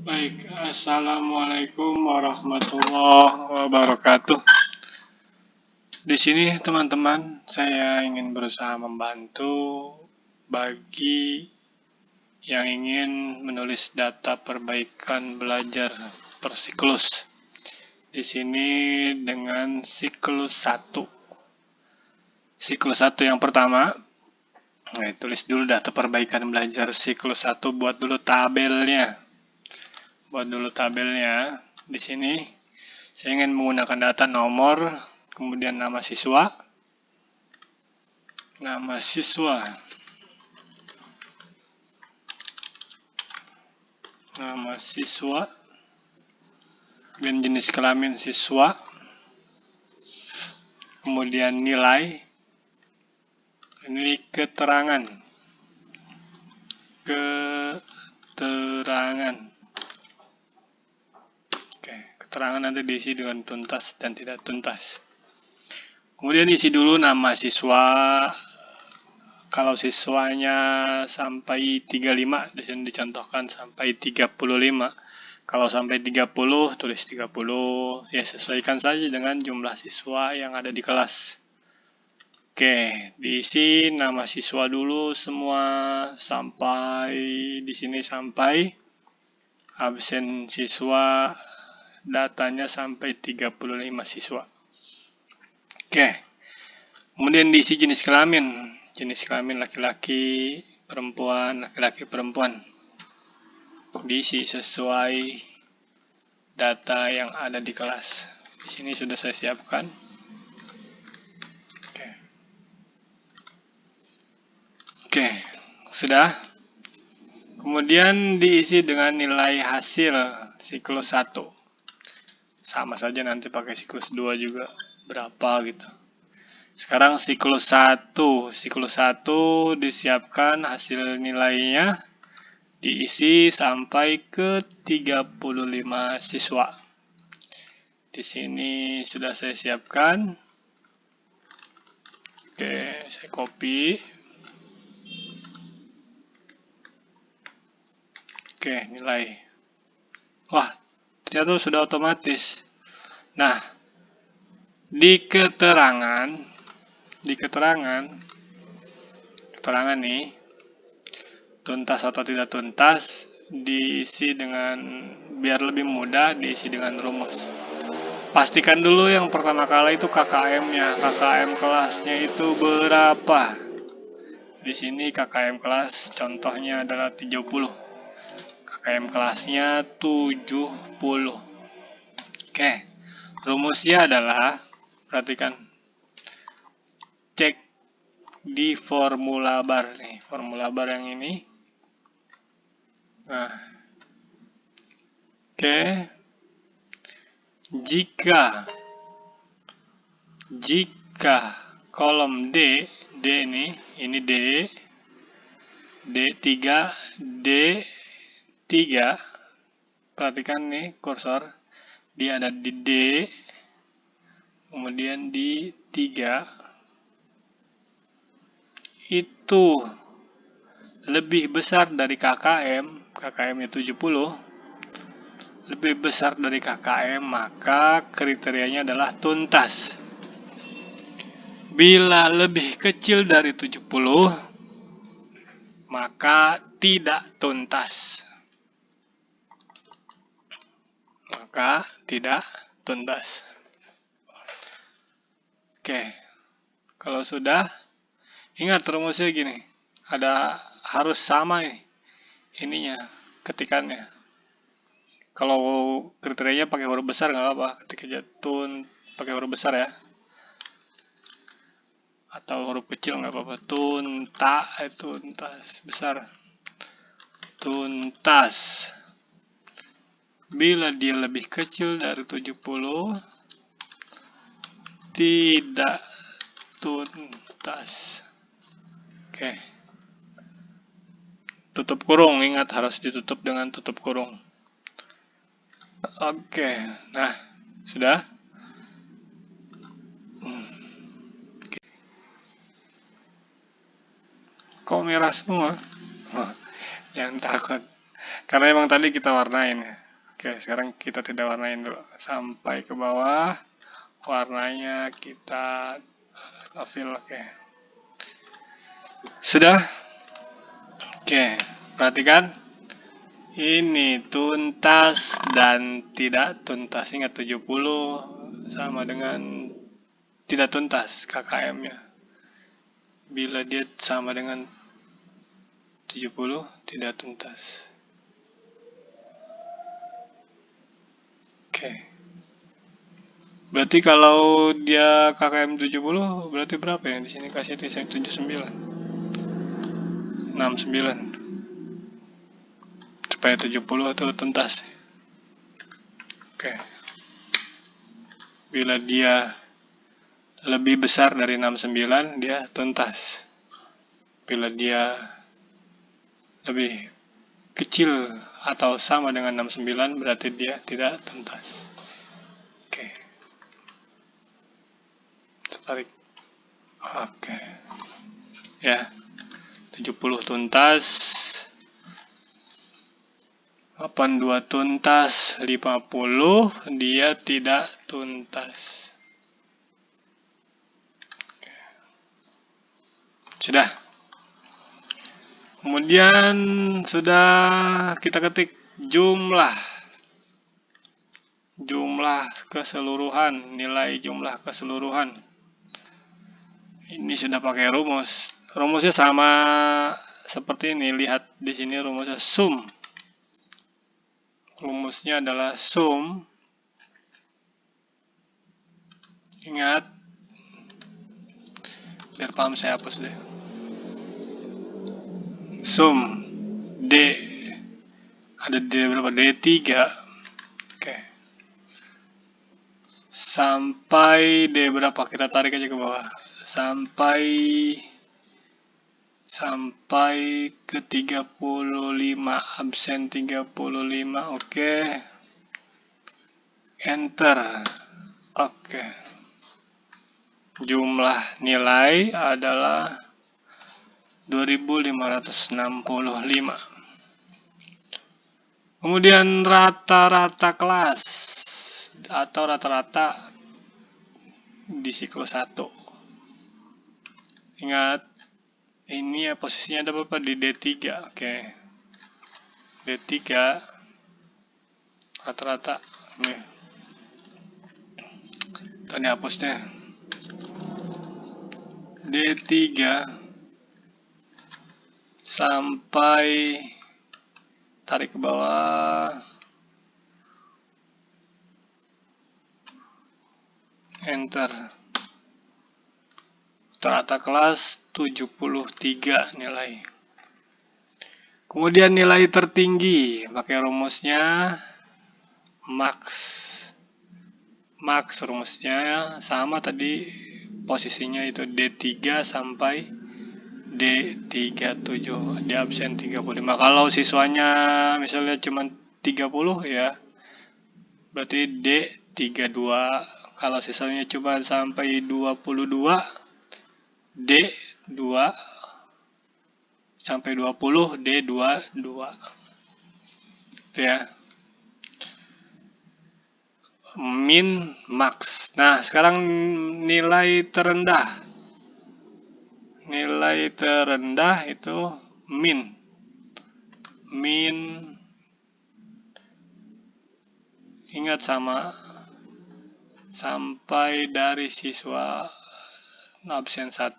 Baik, assalamualaikum warahmatullahi wabarakatuh. Di sini teman-teman, saya ingin berusaha membantu bagi yang ingin menulis data perbaikan belajar per siklus. Di sini dengan siklus 1. Siklus 1 yang pertama, tulis dulu data perbaikan belajar siklus 1, buat dulu tabelnya. Di sini saya ingin menggunakan data nomor, kemudian nama siswa, kemudian jenis kelamin siswa, kemudian nilai, ini keterangan. Keterangan nanti diisi dengan tuntas dan tidak tuntas. Kemudian isi dulu nama siswa. Kalau siswanya sampai 35, di sini dicontohkan sampai 35. Kalau sampai 30, tulis 30. Ya, sesuaikan saja dengan jumlah siswa yang ada di kelas. Oke, diisi nama siswa dulu semua sampai di sini, sampai absen siswa, datanya sampai 35 siswa. Oke. Kemudian diisi jenis kelamin. Jenis kelamin laki-laki, perempuan, laki-laki, perempuan. Diisi sesuai data yang ada di kelas. Di sini sudah saya siapkan. Oke, sudah. Kemudian diisi dengan nilai hasil siklus 1. Sama saja nanti pakai siklus 2 juga, berapa gitu. Sekarang siklus 1 disiapkan hasil nilainya, diisi sampai ke 35 siswa. Di sini sudah saya siapkan. Oke, saya copy. Oke, nilai. Wah, ternyata sudah otomatis. Nah, di keterangan nih, tuntas atau tidak tuntas, diisi dengan, biar lebih mudah, diisi dengan rumus. Pastikan dulu yang pertama kali itu KKM-nya. KKM kelasnya itu berapa? Di sini KKM kelas contohnya adalah 30. KKM kelasnya 70. Oke. Rumusnya adalah, perhatikan, cek di formula bar nih, formula bar yang ini. Nah, oke. Jika kolom D ini D3, perhatikan nih kursor, dia ada di D, kemudian di 3, itu lebih besar dari KKM-nya 70, lebih besar dari KKM, maka kriterianya adalah tuntas. Bila lebih kecil dari 70, maka tidak tuntas. Oke, kalau sudah, ingat rumusnya gini, harus sama ininya, ketikannya. Kalau kriterianya pakai huruf besar nggak apa-apa, ketik aja pakai huruf besar ya, atau huruf kecil nggak apa-apa. Tuntas besar, tuntas. Bila dia lebih kecil dari 70, tidak tuntas. Oke. Tutup kurung, ingat harus ditutup dengan tutup kurung. Oke, nah, sudah? Kok merah semua? Yang takut. Karena emang tadi kita warnain. Oke, sekarang kita tidak warnain dulu. Sampai ke bawah. Warnanya kita fill. Oke. Sudah? Oke, perhatikan. Ini tuntas dan tidak tuntas. Ingat 70 sama dengan tidak tuntas KKM-nya. Bila dia sama dengan 70 tidak tuntas. Oke. Berarti kalau dia KKM 70 berarti berapa ya? Di sini kasih itu 79. 69. Supaya 70 itu tuntas. Oke. Bila dia lebih besar dari 69 dia tuntas. Bila dia lebih kecil atau sama dengan 69 berarti dia tidak tuntas. Oke. Tarik. Oke. Ya. 70 tuntas. 82 tuntas. 50 dia tidak tuntas. Oke. Sudah. Kemudian sudah kita ketik jumlah keseluruhan, nilai jumlah keseluruhan. Ini sudah pakai rumus. Rumusnya sama seperti ini. Lihat di sini rumusnya sum. Rumusnya adalah sum. Ingat. Biar paham saya hapus deh. Sum D. Ada D berapa? D3. Oke. Sampai D berapa? Kita tarik aja ke bawah. Sampai ke 35, absen 35. Oke. Enter. Oke. Jumlah nilai adalah 2565. Kemudian rata-rata kelas atau rata-rata di siklus 1. Ingat, ini ya posisinya ada berapa di D3. Oke. D3 rata-rata. Nih. Tadi hapus deh. D3 sampai tarik ke bawah. Enter. Rata kelas 73 nilai. Kemudian nilai tertinggi pakai rumusnya max. Max rumusnya sama tadi, posisinya itu D3 sampai D37, di absen 35. Kalau siswanya misalnya cuma 30 ya, berarti D32. Kalau siswanya cuma sampai 22, D2 sampai 20, D22. Itu ya. Min, max. Nah, sekarang nilai terendah. Nilai terendah itu min. Min, ingat sama, sampai dari siswa absen 1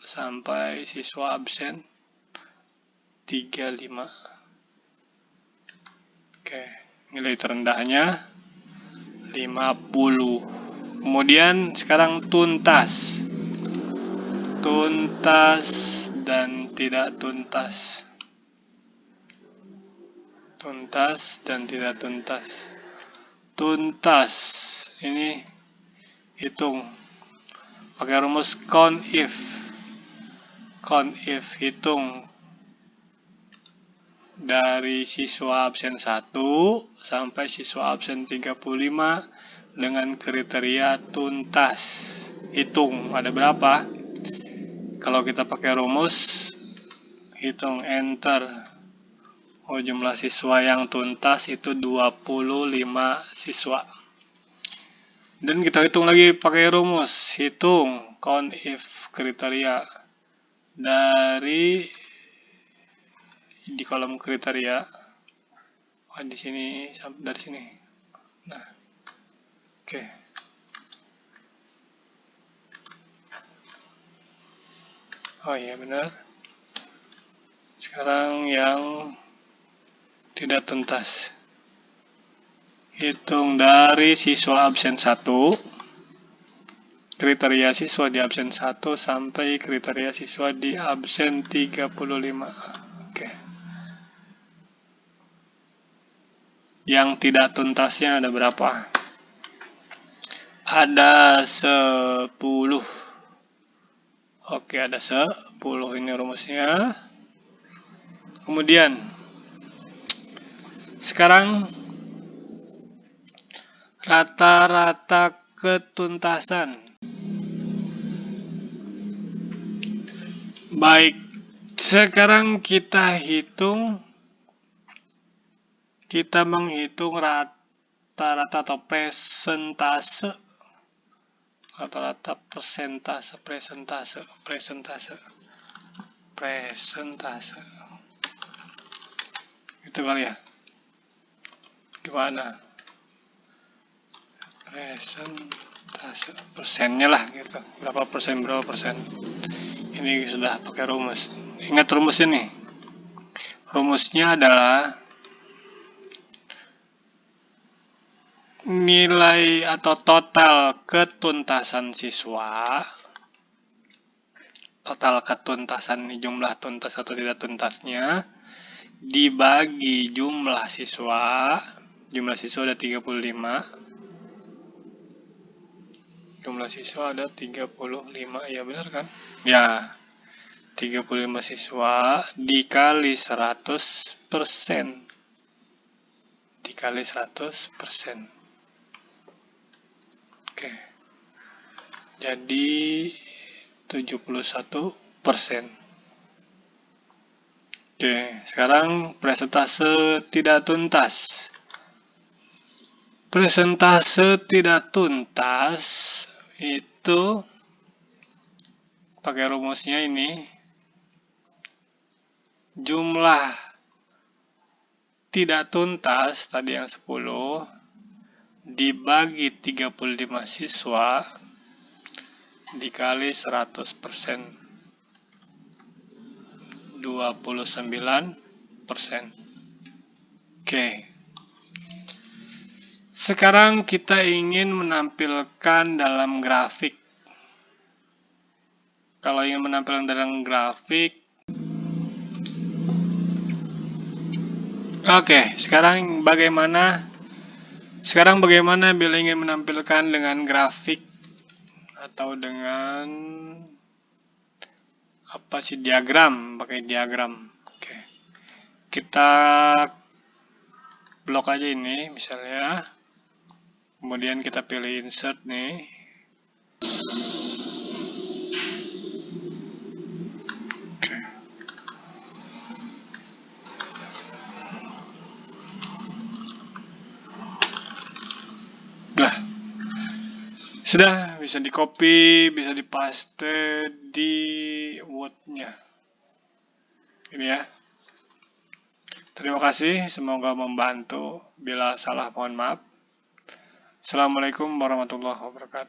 sampai siswa absen 35. Oke, nilai terendahnya 50. Kemudian sekarang tuntas. Tuntas dan tidak tuntas. Tuntas dan tidak tuntas. Tuntas ini hitung pakai rumus count if. Count if, hitung dari siswa absen 1 sampai siswa absen 35 dengan kriteria tuntas. Hitung ada berapa. Kalau kita pakai rumus hitung, enter. jumlah siswa yang tuntas itu 25 siswa. Dan kita hitung lagi pakai rumus. Hitung count if kriteria dari di kolom kriteria. Di sini dari sini. Nah, oke. Oh iya benar. Sekarang yang tidak tuntas. Hitung dari siswa absen 1, kriteria siswa di absen 1 sampai kriteria siswa di absen 35. Oke. Yang tidak tuntasnya ada berapa? Ada 10. Oke, ada 10 ini rumusnya. Kemudian sekarang rata-rata ketuntasan. Baik, sekarang kita menghitung rata-rata atau persentase. Rata-rata persentase. Itu kali ya. Gimana? Persentase. Persennya lah gitu. Berapa persen. Ini sudah pakai rumus. Ingat rumusnya nih. Rumusnya adalah nilai atau total ketuntasan siswa, total ketuntasan jumlah tuntas atau tidak tuntasnya dibagi jumlah siswa ada 35, jumlah siswa ada 35, ya benar kan? Ya, 35 siswa dikali 100%. Dikali 100%. Oke. Jadi 71%. Oke, sekarang persentase tidak tuntas. Persentase tidak tuntas itu pakai rumusnya ini. Jumlah tidak tuntas tadi yang 10 dibagi 35 siswa dikali 100%. 29%. Oke. Sekarang kita ingin menampilkan dalam grafik. Kalau ingin menampilkan dalam grafik, oke, sekarang bagaimana bila ingin menampilkan dengan grafik atau dengan diagram, pakai diagram. Oke. Kita blok aja ini misalnya. Kemudian kita pilih insert nih. Oke. Nah, sudah bisa di copy, bisa dipaste di Word-nya. Ini ya. Terima kasih, semoga membantu. Bila salah mohon maaf. Assalamualaikum warahmatullahi wabarakatuh.